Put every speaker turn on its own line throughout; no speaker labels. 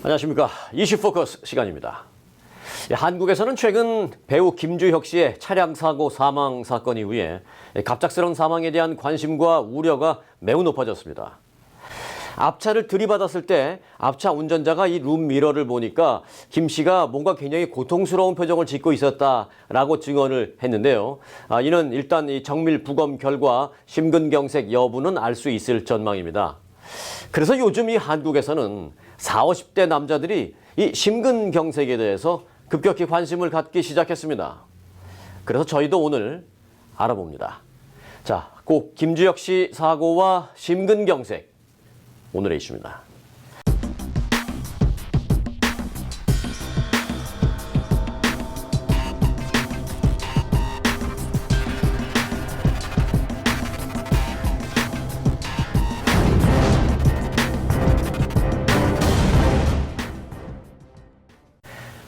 안녕하십니까. 이슈포커스 시간입니다. 한국에서는 최근 배우 김주혁 씨의 차량 사고 사망 사건 이후에 갑작스러운 사망에 대한 관심과 우려가 매우 높아졌습니다. 앞차를 들이받았을 때 앞차 운전자가 이 룸미러를 보니까 김 씨가 뭔가 굉장히 고통스러운 표정을 짓고 있었다라고 증언을 했는데요. 이는 일단 이 정밀 부검 결과 심근경색 여부는 알 수 있을 전망입니다. 그래서 요즘 이 한국에서는 40, 50대 남자들이 이 심근경색에 대해서 급격히 관심을 갖기 시작했습니다. 그래서 저희도 오늘 알아봅니다. 자, 고 김주혁 씨 사고와 심근경색, 오늘의 이슈입니다.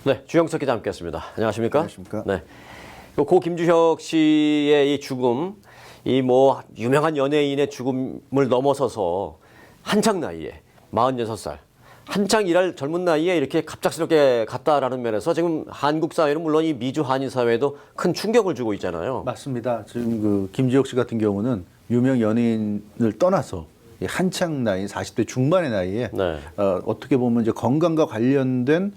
네, 주영석 기자 함께했습니다. 안녕하십니까?
안녕하십니까?
네, 고 김주혁 씨의 이 죽음, 이 뭐 유명한 연예인의 죽음을 넘어서서 한창 나이에 46살, 한창 일할 젊은 나이에 이렇게 갑작스럽게 갔다라는 면에서 지금 한국 사회는 물론 이 미주 한인 사회에도 큰 충격을 주고 있잖아요.
맞습니다. 지금 그 김주혁 씨 같은 경우는 유명 연예인을 떠나서 한창 나이 40대 중반의 나이에
네.
어떻게 보면 이제 건강과 관련된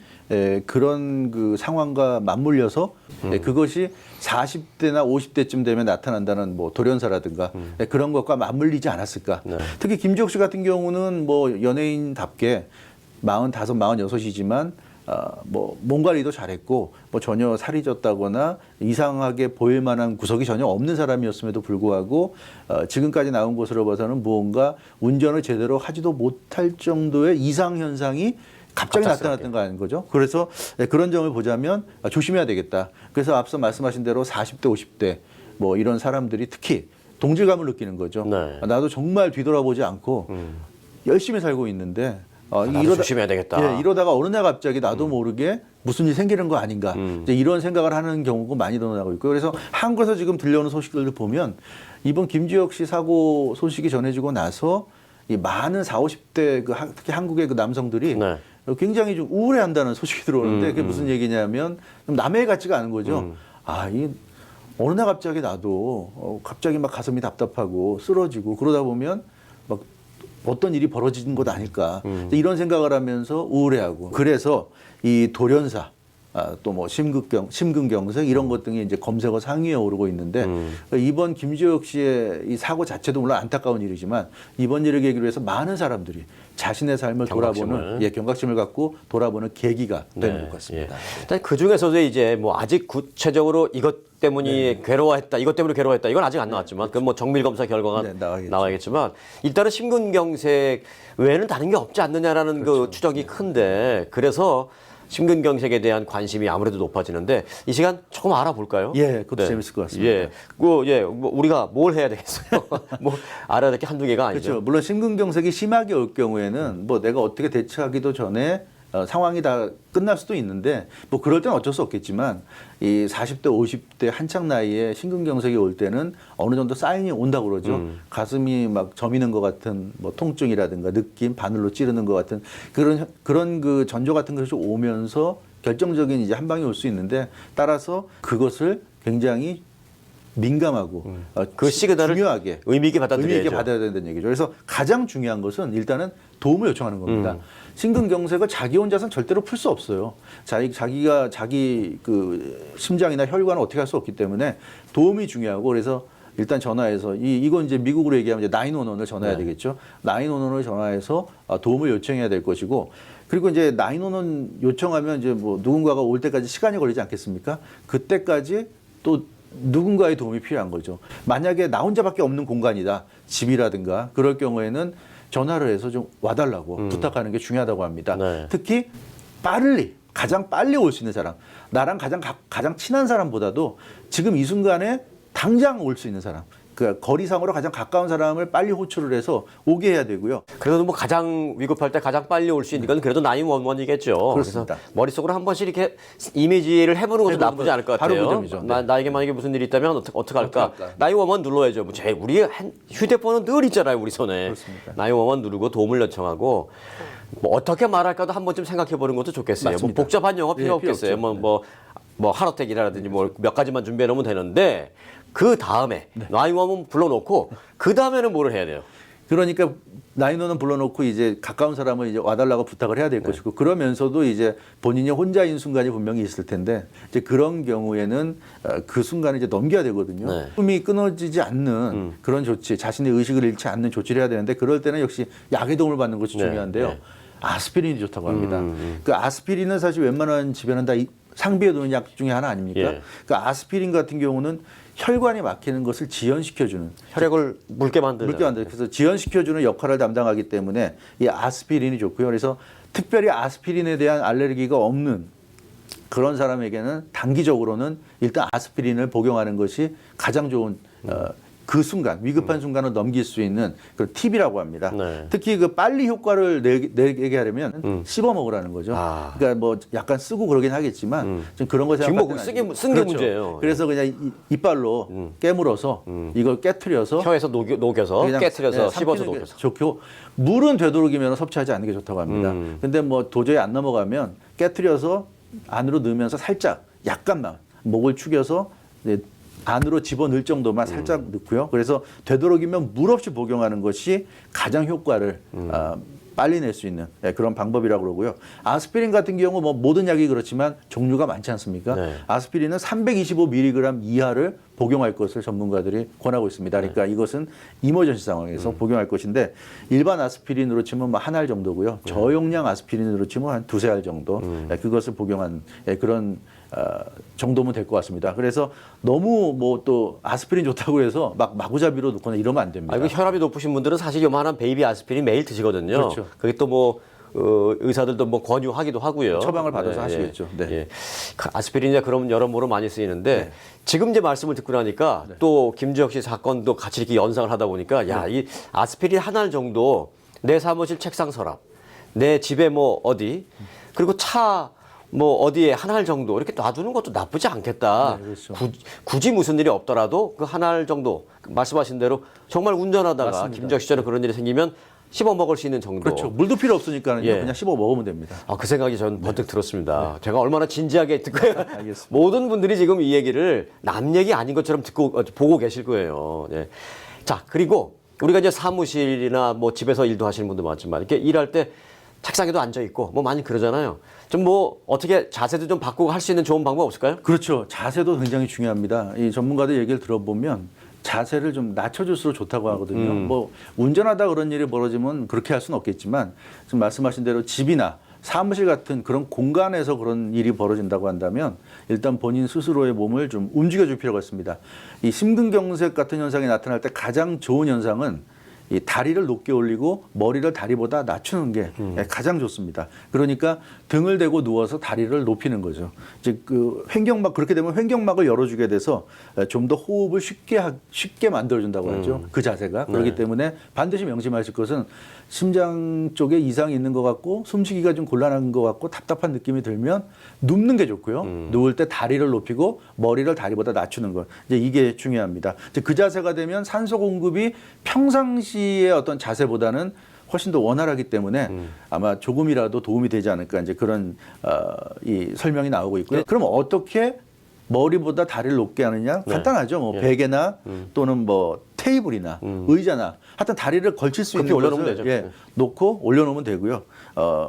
그런 그 상황과 맞물려서 그것이 40대나 50대쯤 되면 나타난다는 뭐 돌연사라든가 그런 것과 맞물리지 않았을까.
네.
특히 김주혁 씨 같은 경우는 뭐 연예인답게 45, 46이지만 뭐 몸 관리도 잘했고 뭐 전혀 살이 쪘다거나 이상하게 보일 만한 구석이 전혀 없는 사람이었음에도 불구하고 지금까지 나온 것으로 봐서는 무언가 운전을 제대로 하지도 못할 정도의 이상 현상이 갑자기 나타났던 거죠. 그래서 그런 점을 보자면 조심해야 되겠다. 그래서 앞서 말씀하신 대로 40대, 50대 뭐 이런 사람들이 특히 동질감을 느끼는 거죠.
네.
나도 정말 뒤돌아보지 않고 열심히 살고 있는데
나도 조심해야 되겠다.
예, 이러다가 어느 날 갑자기 나도 모르게 무슨 일이 생기는 거 아닌가. 이제 이런 생각을 하는 경우가 많이 드러나고 있고, 그래서 한국에서 지금 들려오는 소식들을 보면 이번 김주혁 씨 사고 소식이 전해지고 나서 이 많은 40, 50대 특히 한국의 그 남성들이
네.
굉장히 좀 우울해한다는 소식이 들어오는데 그게 무슨 얘기냐면 좀 남의 일 같지가 않은 거죠. 이 어느 날 갑자기 나도 갑자기 막 가슴이 답답하고 쓰러지고 그러다 보면 막 어떤 일이 벌어진 것 아닐까 이런 생각을 하면서 우울해하고, 그래서 이 돌연사 또 뭐 심근경색 이런 것 등이 이제 검색어 상위에 오르고 있는데 이번 김주혁 씨의 이 사고 자체도 물론 안타까운 일이지만 이번 일을 계기로 해서 많은 사람들이 자신의 삶을 돌아보는 경각심을 갖고 돌아보는 계기가 되는 것 같습니다.
일단 그 중에서도 이제 뭐 아직 구체적으로 이것 때문에 괴로워했다, 이것 때문에 괴로워했다, 이건 아직 안 나왔지만 그건 뭐 정밀 검사 결과가 나와야겠지만 일단은 심근경색 외에는 다른 게 없지 않느냐라는 그 추정이 큰데, 그래서 심근경색에 대한 관심이 아무래도 높아지는데 이 시간 조금 알아볼까요?
예, 그것도 재밌을 것 같습니다.
예, 뭐 우리가 뭘 해야 되겠어요? 뭐 알아야 될 게 한두 개가 아니죠.
그렇죠. 물론 심근경색이 심하게 올 경우에는 뭐 내가 어떻게 대처하기도 전에 상황이 다 끝날 수도 있는데 뭐 그럴 때는 어쩔 수 없겠지만 이 40대, 50대 한창 나이에 심근경색이 올 때는 어느 정도 사인이 온다고 그러죠. 가슴이 막 저미는 것 같은 뭐 통증이라든가 느낌, 바늘로 찌르는 것 같은 그런 그 전조 같은 것이 오면서 결정적인 이제 한 방이 올 수 있는데, 따라서 그것을 굉장히 민감하고
그 시그널을
중요하게
의미 있게 받아들여야죠.
받아야 된다는 얘기죠. 그래서 가장 중요한 것은 일단은 도움을 요청하는 겁니다. 심근경색을 자기 혼자서는 절대로 풀 수 없어요. 자기가 자기 그 심장이나 혈관을 어떻게 할 수 없기 때문에 도움이 중요하고, 그래서 일단 전화해서 이건 이제 미국으로 얘기하면 이제 911을 전화해야 되겠죠. 911을 전화해서 도움을 요청해야 될 것이고, 그리고 이제 911 요청하면 이제 뭐 누군가가 올 때까지 시간이 걸리지 않겠습니까? 그때까지 또 누군가의 도움이 필요한 거죠. 만약에 나 혼자밖에 없는 공간이다, 집이라든가 그럴 경우에는 전화를 해서 좀 와달라고 부탁하는 게 중요하다고 합니다.
네.
특히 가장 빨리 올 수 있는 사람, 나랑 가장 친한 사람보다도 지금 이 순간에 당장 올 수 있는 사람, 그 거리상으로 가장 가까운 사람을 빨리 호출을 해서 오게 해야 되고요.
그래도 뭐 가장 위급할 때 가장 빨리 올 수 있는 건 그래도 911이겠죠.
그렇습니다.
그래서 머릿속으로 한 번씩 이렇게 이미지를 해보는 것도 나쁘지 않을 것 같아요.
바로 그 점이죠.
나에게 만약에 무슨 일이 있다면 어떻게 할까? 911 눌러야죠. 우리 휴대폰은 늘 있잖아요, 우리 손에.
그렇습니다.
911 누르고 도움을 요청하고, 뭐 어떻게 말할까도 한 번쯤 생각해 보는 것도 좋겠어요. 뭐
맞습니다.
복잡한 영어 필요
네, 필요
없겠어요.
없죠.
뭐 하루택이라든지 뭐 몇 가지만 준비해 놓으면 되는데 그 다음에 나이원은 불러놓고 그 다음에는 뭐를 해야 돼요?
그러니까 나인원은 불러놓고 이제 가까운 사람을 이제 와달라고 부탁을 해야 될 것이고 그러면서도 이제 본인이 혼자인 순간이 분명히 있을 텐데 이제 그런 경우에는 그 순간을 이제 넘겨야 되거든요.
네.
숨이 끊어지지 않는 그런 조치, 자신의 의식을 잃지 않는 조치를 해야 되는데 그럴 때는 역시 약의 도움을 받는 것이
네.
중요한데요.
네.
아스피린이 좋다고 합니다. 그 아스피린은 사실 웬만한 집에는 다 상비에 두는 약 중에 하나 아닙니까?
예.
그 아스피린 같은 경우는 혈관이 막히는 것을 지연시켜주는
혈액을 묽게 만드는.
물게 만들어요. 그래서 지연시켜주는 역할을 담당하기 때문에 이 아스피린이 좋고요. 그래서 특별히 아스피린에 대한 알레르기가 없는 그런 사람에게는 단기적으로는 일단 아스피린을 복용하는 것이 가장 좋은 그 순간 위급한 순간을 넘길 수 있는 그런 팁이라고 합니다.
네.
특히 그 빨리 효과를 내게 하려면 씹어 먹으라는 거죠.
아.
그러니까 뭐 약간 쓰고 그러긴 하겠지만 좀 그런 거
지금
생각할
뭐
때는
쓴 게 문제예요.
그래서 그냥 이빨로 깨물어서 이걸 깨트려서
혀에서 녹여서
그냥,
깨트려서 씹어서
삼키는 게
녹여서.
좋고 물은 되도록이면 섭취하지 않는 게 좋다고 합니다. 근데 뭐 도저히 안 넘어가면 깨트려서 안으로 넣으면서 살짝 약간만 목을 축여서 이제 안으로 집어넣을 정도만 살짝 넣고요. 그래서 되도록이면 물 없이 복용하는 것이 가장 효과를 빨리 낼 수 있는 그런 방법이라고 그러고요. 아스피린 같은 경우 뭐 모든 약이 그렇지만 종류가 많지 않습니까?
네.
아스피린은 325mg 이하를 복용할 것을 전문가들이 권하고 있습니다. 그러니까 이것은 이머전시 상황에서 복용할 것인데 일반 아스피린으로 치면 뭐 한 알 정도고요. 저용량 아스피린으로 치면 한 두세 알 정도 그것을 복용한 그런 정도면 될 것 같습니다. 그래서 너무 뭐 또 아스피린 좋다고 해서 막 마구잡이로 놓거나 이러면 안 됩니다.
아, 이거 혈압이 높으신 분들은 사실 요만한 베이비 아스피린 매일 드시거든요.
그렇죠.
그게 또 뭐 의사들도 뭐 권유하기도 하고요.
처방을 받아서 하시겠죠. 네.
예. 그 아스피린이 그럼 여러모로 많이 쓰이는데
네.
지금 이제 말씀을 듣고 나니까 또 김주혁 씨 사건도 같이 이렇게 연상을 하다 보니까 야, 이 아스피린 한 알 정도 내 사무실 책상 서랍, 내 집에 뭐 어디, 그리고 차 뭐 어디에 한 알 정도 이렇게 놔두는 것도 나쁘지 않겠다.
네, 그렇죠.
굳이 무슨 일이 없더라도 그 한 알 정도 말씀하신 대로 정말 운전하다가
맞습니다.
김주혁 씨처럼 그런 일이 생기면 씹어 먹을 수 있는 정도.
그렇죠. 물도 필요 없으니까요.
예.
그냥 씹어 먹으면 됩니다.
아, 그 생각이 저는 번뜩 들었습니다. 제가 얼마나 진지하게 듣고
알겠습니다.
모든 분들이 지금 이 얘기를 남 얘기 아닌 것처럼 듣고 보고 계실 거예요. 네. 자, 그리고 우리가 이제 사무실이나 뭐 집에서 일도 하시는 분도 많지만 이렇게 일할 때 책상에도 앉아 있고 뭐 많이 그러잖아요. 좀 뭐 어떻게 자세도 좀 바꾸고 할 수 있는 좋은 방법 없을까요?
그렇죠. 자세도 굉장히 중요합니다. 이 전문가들 얘기를 들어보면 자세를 좀 낮춰줄수록 좋다고 하거든요. 뭐 운전하다 그런 일이 벌어지면 그렇게 할 수는 없겠지만 지금 말씀하신 대로 집이나 사무실 같은 그런 공간에서 그런 일이 벌어진다고 한다면 일단 본인 스스로의 몸을 좀 움직여줄 필요가 있습니다. 이 심근경색 같은 현상이 나타날 때 가장 좋은 현상은 이 다리를 높게 올리고 머리를 다리보다 낮추는 게 가장 좋습니다. 그러니까 등을 대고 누워서 다리를 높이는 거죠. 이제 그 횡격막 그렇게 되면 횡격막을 열어주게 돼서 좀 더 호흡을 쉽게 만들어준다고 하죠. 그 자세가 그렇기 때문에 반드시 명심하실 것은 심장 쪽에 이상이 있는 것 같고 숨쉬기가 좀 곤란한 것 같고 답답한 느낌이 들면 눕는 게 좋고요. 누울 때 다리를 높이고 머리를 다리보다 낮추는 것. 이제 이게 중요합니다. 이제 그 자세가 되면 산소 공급이 평상시의 어떤 자세보다는 훨씬 더 원활하기 때문에 아마 조금이라도 도움이 되지 않을까 이제 그런 이 설명이 나오고 있고요. 그럼 어떻게 머리보다 다리를 높게 하느냐? 간단하죠. 뭐 베개나 또는 뭐 테이블이나 의자나 하여튼 다리를 걸칠 수 있는
그렇게 올려놓으면
것을
되죠.
놓고 올려놓으면 되고요.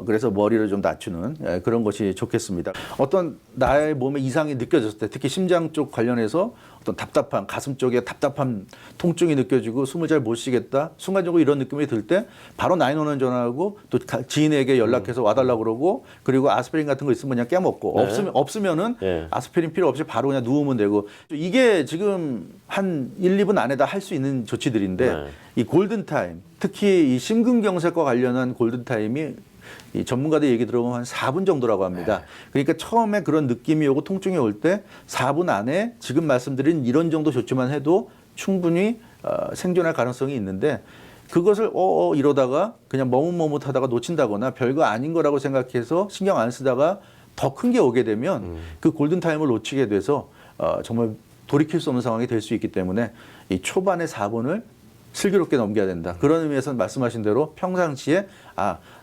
그래서 머리를 좀 낮추는 그런 것이 좋겠습니다. 어떤 나의 몸에 이상이 느껴졌을 때 특히 심장 쪽 관련해서 어떤 답답한 가슴 쪽에 답답한 통증이 느껴지고 숨을 잘 못 쉬겠다. 순간적으로 이런 느낌이 들 때 바로 911 전화하고 또 지인에게 연락해서 와달라고 그러고 그리고 아스피린 같은 거 있으면 그냥 깨먹고 없으면은 아스피린 필요 없이 바로 그냥 누우면 되고 이게 지금 한 1, 2분 안에 다 할 수 있는 조치들인데 이 골든타임 특히 이 심근경색과 관련한 골든타임이 이 전문가들 얘기 들어보면 한 4분 정도라고 합니다. 그러니까 처음에 그런 느낌이 오고 통증이 올 때 4분 안에 지금 말씀드린 이런 정도 조치만 해도 충분히 생존할 가능성이 있는데 그것을 이러다가 그냥 머뭇머뭇하다가 놓친다거나 별거 아닌 거라고 생각해서 신경 안 쓰다가 더 큰 게 오게 되면 그 골든타임을 놓치게 돼서 정말 돌이킬 수 없는 상황이 될 수 있기 때문에 이 초반의 4분을 슬기롭게 넘겨야 된다. 그런 의미에서 말씀하신 대로 평상시에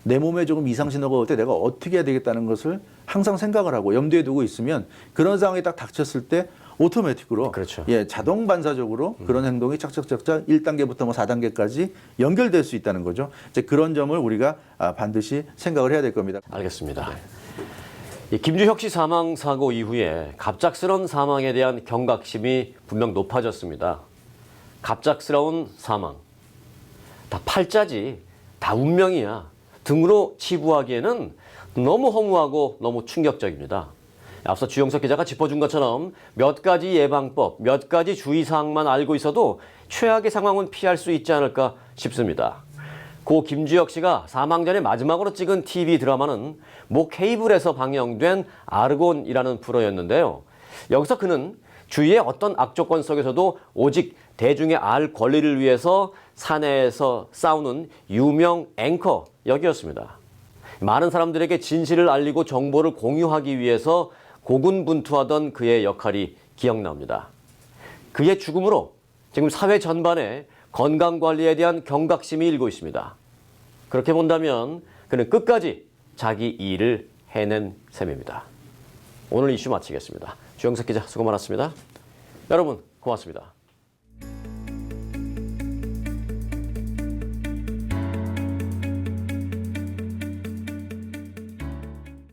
내 몸에 조금 이상 신호가 올 때 내가 어떻게 해야 되겠다는 것을 항상 생각을 하고 염두에 두고 있으면 그런 상황이 딱 닥쳤을 때 오토매틱으로
그렇죠.
자동 반사적으로 그런 행동이 착착착착 1단계부터 뭐 4단계까지 연결될 수 있다는 거죠. 이제 그런 점을 우리가 반드시 생각을 해야 될 겁니다.
알겠습니다. 이 김주혁 씨 사망 사고 이후에 갑작스러운 사망에 대한 경각심이 분명 높아졌습니다. 갑작스러운 사망. 다 팔자지, 다 운명이야 등으로 치부하기에는 너무 허무하고 너무 충격적입니다. 앞서 주영석 기자가 짚어준 것처럼 몇 가지 예방법, 몇 가지 주의사항만 알고 있어도 최악의 상황은 피할 수 있지 않을까 싶습니다. 고 김주혁 씨가 사망 전에 마지막으로 찍은 TV 드라마는 모 케이블에서 방영된 아르곤이라는 프로였는데요. 여기서 그는 주위의 어떤 악조건 속에서도 오직 대중의 알 권리를 위해서 사내에서 싸우는 유명 앵커 역이었습니다. 많은 사람들에게 진실을 알리고 정보를 공유하기 위해서 고군분투하던 그의 역할이 기억납니다. 그의 죽음으로 지금 사회 전반에 건강관리에 대한 경각심이 일고 있습니다. 그렇게 본다면 그는 끝까지 자기 일을 해낸 셈입니다. 오늘 이슈 마치겠습니다. 주영석 기자 수고 많았습니다. 여러분 고맙습니다.